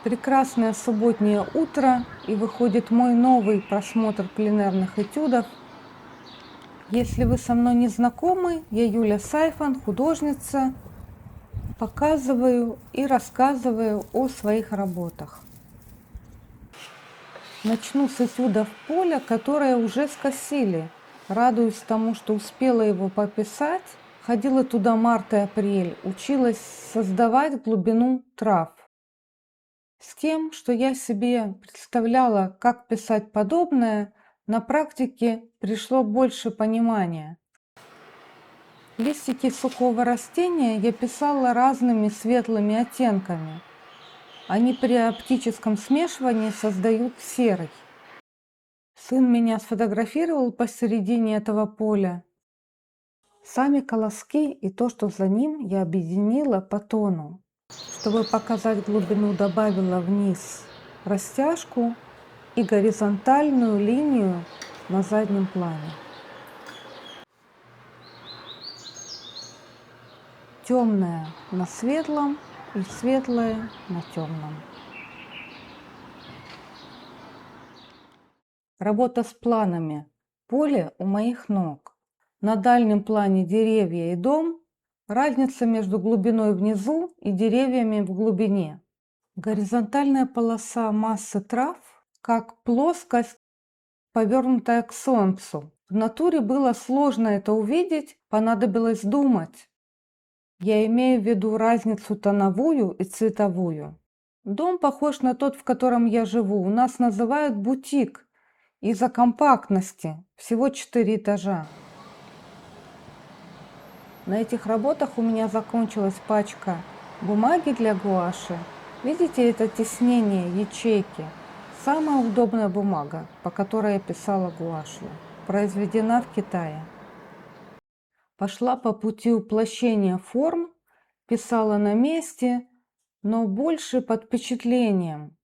Прекрасное субботнее утро, и выходит мой новый просмотр пленэрных этюдов. Если вы со мной не знакомы, я Юля Сайфан, художница, показываю и рассказываю о своих работах. Начну с этюдов поля, которое уже скосили. Радуюсь тому, что успела его пописать. Ходила туда март и апрель, училась создавать глубину трав. С тем, что я себе представляла, как писать подобное, на практике пришло больше понимания. Листики сухого растения я писала разными светлыми оттенками. Они при оптическом смешивании создают серый. Сын меня сфотографировал посередине этого поля. Сами колоски и то, что за ним, я объединила по тону. Чтобы показать глубину, добавила вниз растяжку и горизонтальную линию на заднем плане. Темное на светлом и светлое на темном. Работа с планами. Поле у моих ног. На дальнем плане деревья и дом. Разница между глубиной внизу и деревьями в глубине. Горизонтальная полоса массы трав, как плоскость, повернутая к солнцу. В натуре было сложно это увидеть, понадобилось думать. Я имею в виду разницу тоновую и цветовую. Дом похож на тот, в котором я живу. У нас называют бутик из-за компактности, всего 4 этажа. На этих работах у меня закончилась пачка бумаги для гуаши. Видите это тиснение, ячейки? Самая удобная бумага, по которой я писала гуашью, произведена в Китае. Пошла по пути уплощения форм, писала на месте, но больше под впечатлением.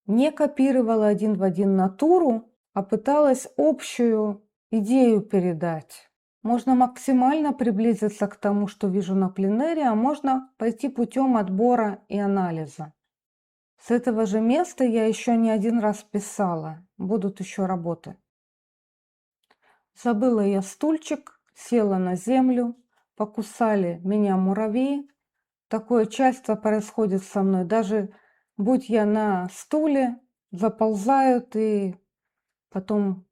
Не копировала один в один натуру, а пыталась общую идею передать. Можно максимально приблизиться к тому, что вижу на пленэре, а можно пойти путем отбора и анализа. С этого же места я еще не один раз писала, будут еще работы. Забыла я стульчик, села на землю, покусали меня муравьи. Такое часто происходит со мной, даже будь я на стуле, заползают и потом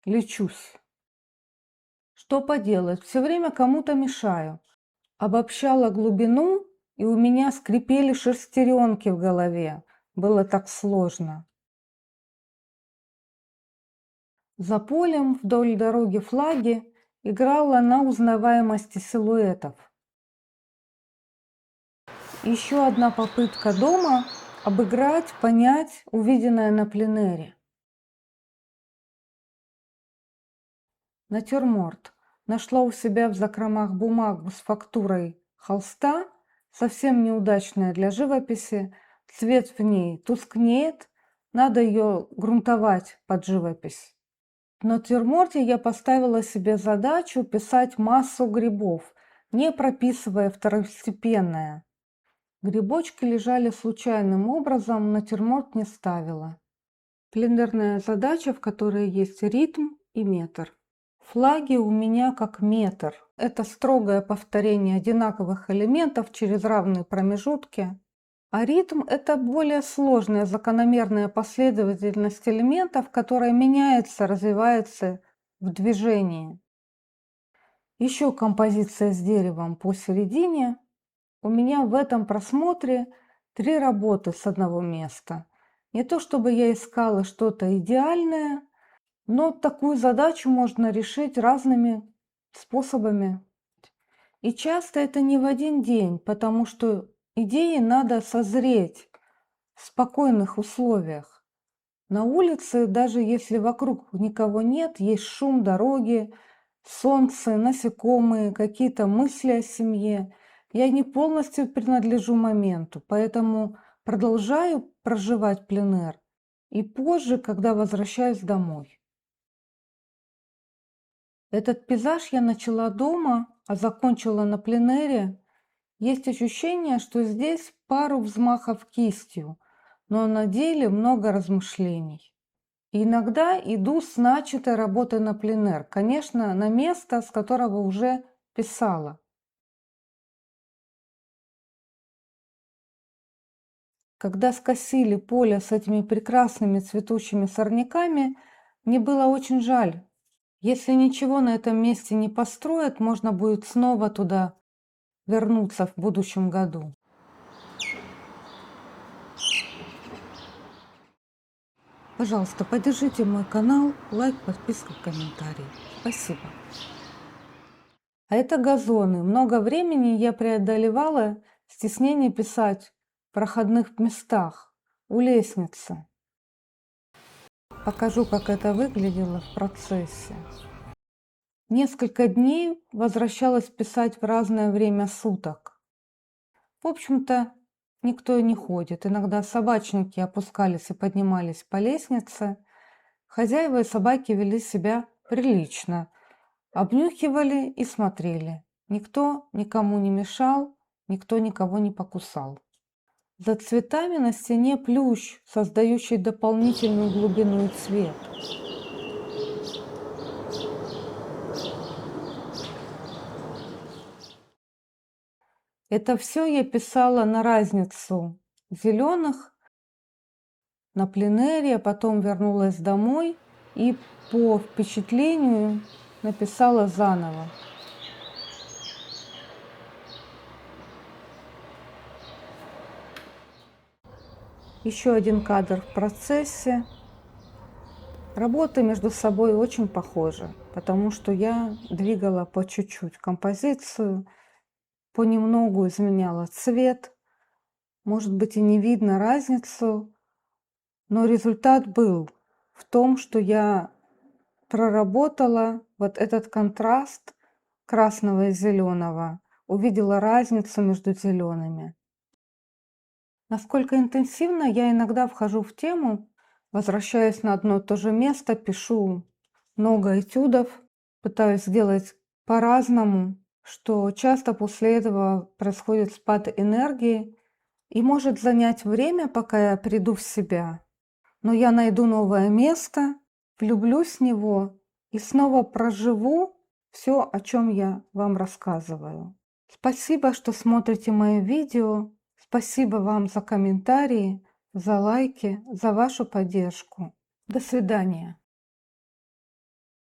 лечусь. Что поделать, все время кому-то мешаю. Обобщала глубину, и у меня скрипели шестеренки в голове. Было так сложно. За полем вдоль дороги флаги играла на узнаваемости силуэтов. Еще одна попытка дома обыграть, понять увиденное на пленэре. Натюрморт. Нашла у себя в закромах бумагу с фактурой холста, совсем неудачная для живописи. Цвет в ней тускнеет, надо ее грунтовать под живопись. В натюрморте я поставила себе задачу писать массу грибов, не прописывая второстепенное. Грибочки лежали случайным образом, натюрморт не ставила. Пленэрная задача, в которой есть ритм и метр. Флаги у меня как метр. Это строгое повторение одинаковых элементов через равные промежутки. А ритм – это более сложная закономерная последовательность элементов, которая меняется, развивается в движении. Еще композиция с деревом посередине. У меня в этом просмотре 3 работы с одного места. Не то чтобы я искала что-то идеальное, но такую задачу можно решить разными способами. И часто это не в один день, потому что идеи надо созреть в спокойных условиях. На улице, даже если вокруг никого нет, есть шум дороги, солнце, насекомые, какие-то мысли о семье. Я не полностью принадлежу моменту, поэтому продолжаю проживать пленэр и позже, когда возвращаюсь домой. Этот пейзаж я начала дома, а закончила на пленэре. Есть ощущение, что здесь пару взмахов кистью. но на деле много размышлений. И иногда иду с начатой работы на пленэр, конечно, на место, с которого уже писала. Когда скосили поле с этими прекрасными цветущими сорняками, мне было очень жаль. Если ничего на этом месте не построят, можно будет снова туда вернуться в будущем году. Пожалуйста, поддержите мой канал, лайк, подписка, комментарий. Спасибо. А это газоны. Много времени я преодолевала стеснение писать в проходных местах, у лестницы. Покажу, как это выглядело в процессе. Несколько дней возвращалась писать в разное время суток. В общем-то, никто и не ходит. Иногда собачники опускались и поднимались по лестнице. Хозяева и собаки вели себя прилично. Обнюхивали и смотрели. Никто никому не мешал, никто никого не покусал. За цветами на стене плющ, создающий дополнительную глубину и цвет. Это все я писала на разницу зеленых на пленэре, а потом вернулась домой и по впечатлению написала заново. Еще один кадр в процессе. Работы между собой очень похожи, потому что я двигала по чуть-чуть композицию, понемногу изменяла цвет. Может быть, и не видно разницу, но результат был в том, что я проработала вот этот контраст красного и зеленого, увидела разницу между зелеными. Насколько интенсивно я иногда вхожу в тему, возвращаясь на одно и то же место, пишу много этюдов, пытаюсь сделать по-разному, что часто после этого происходит спад энергии и может занять время, пока я приду в себя. Но я найду новое место, влюблюсь в него и снова проживу все, о чем я вам рассказываю. Спасибо, что смотрите мои видео. Спасибо вам за комментарии, за лайки, за вашу поддержку. До свидания.